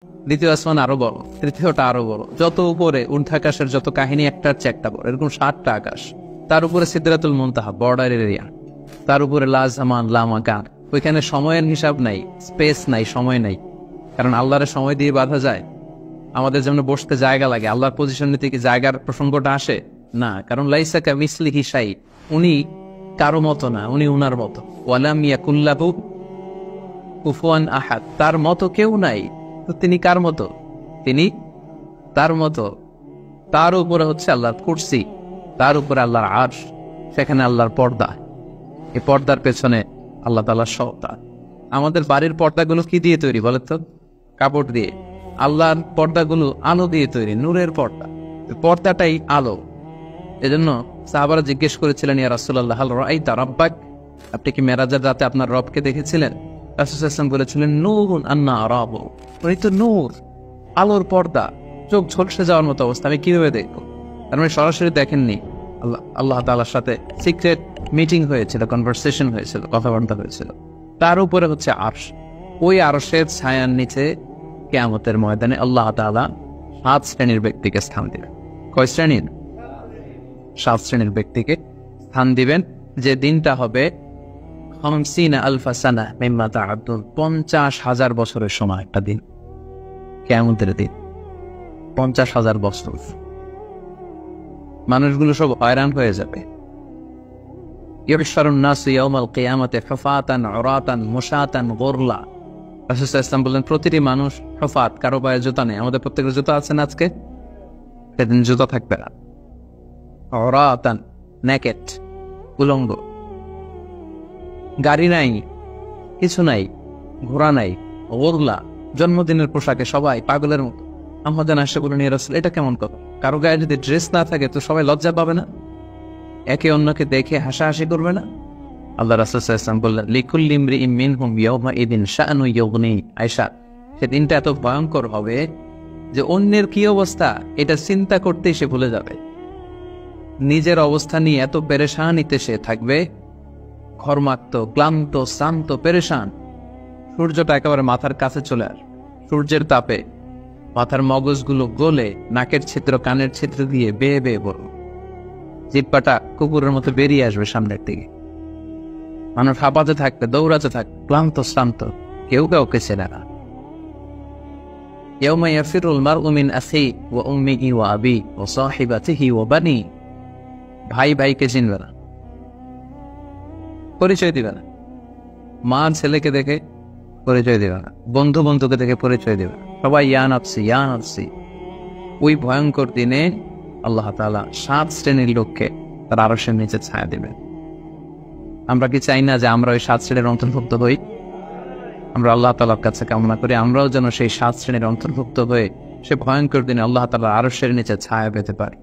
দ্বিতীয় আসমান আরো বড়, তৃতীয়টা আরো বড়, যত উপরে উর্ধ্বাকাশের যত কাহিনী একটার চেয়ে একটা বড়, এরকম 7টা আকাশ। তার উপরে সিদরাতুল মুনতাহা, বর্ডার এরিয়া। তার উপরে লা জামান লা মাকান, ওইখানে সময়ের হিসাব নাই, স্পেস নাই, সময় নাই। কারণ আল্লাহর সময় দিয়ে বাঁধা যায়? আমাদের যেমন বসতে জায়গা লাগে, আল্লাহর পজিশন নিতে কি জায়গার প্রসঙ্গটা আসে না? কারণ লাইসা কামিসলিহি শাই, উনি কারো মতো না, উনি উনার মতো। ওয়ালাম ইয়াকুল্লাহু কুফুয়ান আহাদ, তার মতো কেউ নাই। তো তিনি কার মতো? তিনি তার মতো। তার উপরে হচ্ছে আল্লাহর কুরসি, তার উপরে আল্লাহর আরশ, সেখানে আল্লাহর পর্দা। এই পর্দার পেছনে আল্লাহ তাআলার সত্তা। আমাদের বাড়ির পর্দাগুলো কি দিয়ে তৈরি বলেন তো? কাপড় দিয়ে। আল্লাহর পর্দাগুলো আলো দিয়ে তৈরি, নূরের পর্দা। পর্দাটাই আলো। এজন্য সাহাবারা জিজ্ঞেস করেছিলেন, ইয়া রাসূলুল্লাহ হাল রাআইতা রাব্বাক, আপনি কি মেরাজের রাতে আপনার রবকে দেখেছিলেন? রাসূল সাল্লাল্লাহু আলাইহি ওয়াসাল্লাম বলেছিলেন, নূরুন আন্না আরাবু, উনি তো নূর, আলোর পর্দা, চোখ ঝলসে যাওয়ার মতো অবস্থা, আমি কিভাবে দেখবো? তার মানে সরাসরি দেখেননি। আল্লাহ তাআলার সাথে সিক্রেট মিটিং হয়েছিল, কনভারসেশন হয়েছিল, কথাবার্তা হয়েছিল। তার উপরে হচ্ছে আরশ। ওই আরশের ছায়ার নিচে কিয়ামতের ময়দানে আল্লাহ তাআলা 7 শ্রেণীর ব্যক্তিকে স্থান দিবেন। কয় শ্রেণীর? 7 শ্রেণীর ব্যক্তিকে স্থান দিবেন। যে দিনটা হবে 50,000 সানা মিম্মা তা'উদ্দুন, 50,000 বছরের সময় একটা দিন, কিয়ামতের দিন। 50,000 বছর। মানুষগুলো সব হয়রান হয়ে যাবে। ইউহশারুন নাসু ইয়াউমাল কিয়ামাতি হুফাতান উরাতান মুশাতান গুরলা। রাসূল সাল্লাল্লাহু আলাইহি ওয়াসাল্লাম বললেন, প্রতিটি মানুষ হুফাত, কারো পায়ে জুতা নেই। আমাদের প্রত্যেকের জুতা আছে না আজকে? সেদিন জুতা থাকবে না। উরাতান, নেকেট, উলঙ্গ। গাড়ি নাই, কিছু নাই, ঘোড়া নাই। গুরলা, জন্মদিনের পোশাকে সবাই পাগলের মতো। আমাদের আসে বলেন, ইয়া রাসূল, এটা কেমন কথা? কারো গায়ে যদি ড্রেস না থাকে তো সবাই লজ্জা পাবে না? একে অন্যকে দেখে হাসাহাসি করবে না? আল্লাহ রাসূল সাল্লাল্লাহু আলাইহি ওয়াসাল্লাম বললেন, লিকুল্লি ইমরিইম মিনহুম ইয়াওমা ইদিন শাআনু ইউগনি। আয়েশা, সেদিনটা এত ভয়ঙ্কর হবে যে অন্যের কি অবস্থা এটা চিন্তা করতেই সে ভুলে যাবে। নিজের অবস্থা নিয়ে এত পেরেশানিতে সে থাকবে, ঘর্মাক্ত, ক্লান্ত, শ্রান্ত, পেরেশান। সূর্যটা একেবারে মাথার কাছে চলে আসে। সূর্যের তাপে মাথার মগজগুলো গলে নাকের ছিদ্র, কানের ছিদ্র দিয়ে বেয়ে বেয়ে পড়ল। জিহ্বাটা কুকুরের মতো বেরিয়ে আসবে সামনের দিকে। মানুষ হাঁপাতে থাকবে, দৌড়াতে থাকবে, ক্লান্ত শ্রান্ত, কেউ কাউকে চেনে না। ইয়াউমা ইয়াফিরুল মারউ মিন আখিহি ওয়া উম্মিহি ওয়া আবিহি ওয়া সাহিবাতিহি ওয়া বানিহি। ভাই ভাইকে চিনবে না, পরিচয় দিবে না। মা ছেলেকে দেখে পরিচয় দিবে না, বন্ধু বন্ধুকে দেখে পরিচয় দিবে না। সবাই ইয়া নাফসি ইয়া নাফসি। ওই ভয়ঙ্কর দিনে আল্লাহ তাআলা 7 শ্রেণীর লোককে তার আরশের নিচে ছায়া দিবেন। আমরা কি চাই না যে আমরা ওই 7 শ্রেণীর অন্তর্ভুক্ত হই? আমরা আল্লাহ তাআলার কাছে কামনা করি আমরাও যেন সেই 7 শ্রেণীর অন্তর্ভুক্ত হয়ে সে ভয়ঙ্কর দিনে আল্লাহ তাআলার আরশের নিচে ছায়া পেতে পারি।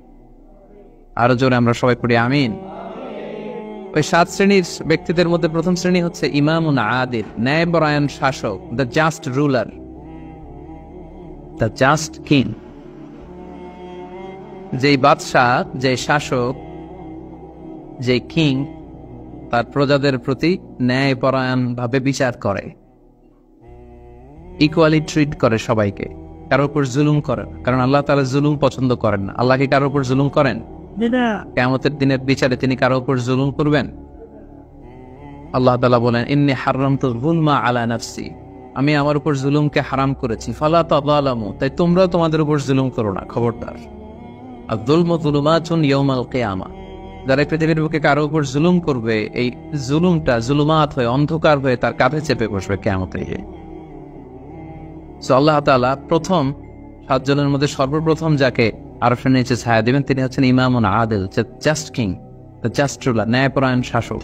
আরো জোরে আমরা সবাই পড়ি আমিন। ওই 7 শ্রেণীর ব্যক্তিদের মধ্যে প্রথম শ্রেণী হচ্ছে ইমামুন আদিল, ন্যায়পরায়ণ শাসক, the just ruler, the just king. যেই বাদশাহ, যে শাসক, যে কিং তার প্রজাদের প্রতি ন্যায়পরায়ণ ভাবে বিচার করে, ইকুয়ালি ট্রিট করে সবাইকে, কারোর উপর জুলুম করে না। কারণ আল্লাহ তাআলা জুলুম পছন্দ করেন না। আল্লাহ কি কারোর উপর জুলুম করেন? কিয়ামতের দিনের বিচারে তিনি কারোর উপর জুলুম করবেন? আল্লাহ তাআলা বলেন, ইন্নী হারামতু যুলমা আলা নাফসি, আমি আমার উপর জুলুমকে হারাম করেছি, ফালা তাযালামু, তাই তোমরাও তোমাদের উপর জুলুম করো না, খবরদার। আয-যুলমু যুলুমাতুন ইয়াউমাল কিয়ামা, যারা পৃথিবীর বুকে কারো উপর জুলুম করবে, এই জুলুমটা জুলুমাত হয়ে, অন্ধকার হয়ে তার কাঁধে চেপে বসবে কিয়ামতে গিয়ে। সো আল্লাহ তাআলা প্রথম 7 জনের মধ্যে সর্বপ্রথম যাকে আরশের নিচে ছায়া দিবেন তিনি হচ্ছেন ইমামুন আদিল, just king, the just ruler, ন্যায়পরায়ণ শাসক,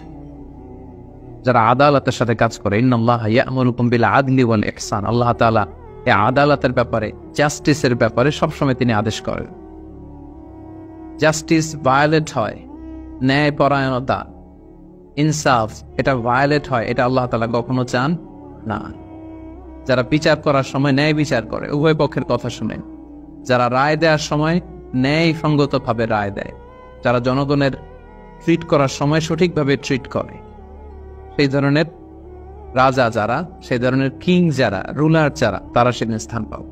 যারা আদালতের সাথে কাজ করে। ইন্নাল্লাহা ইয়া'মুরুকুম বিল আদলি ওয়াল ইহসান, আল্লাহ তাআলা এই আদালতের ব্যাপারে, জাস্টিসের ব্যাপারে সবসময় তিনি আদেশ করেন। জাস্টিস ভায়োলেট হয়, ন্যায়পরায়ণতা, ইনসাফ, এটা ভায়োলেট হয়, এটা আল্লাহ তাআলা কখনো চান না। যারা বিচার করার সময় ন্যায় বিচার করে, উভয় পক্ষের কথা শুনে, যারা রায় দেওয়ার সময় ন্যায়সঙ্গতভাবে রায় দেয়, যারা জনগণের ট্রিট করার সময় সঠিকভাবে ট্রিট করে, সেই ধরনের রাজা যারা, সেই ধরনের কিং যারা, রুলার যারা, তারা সেখানে স্থান পাবে।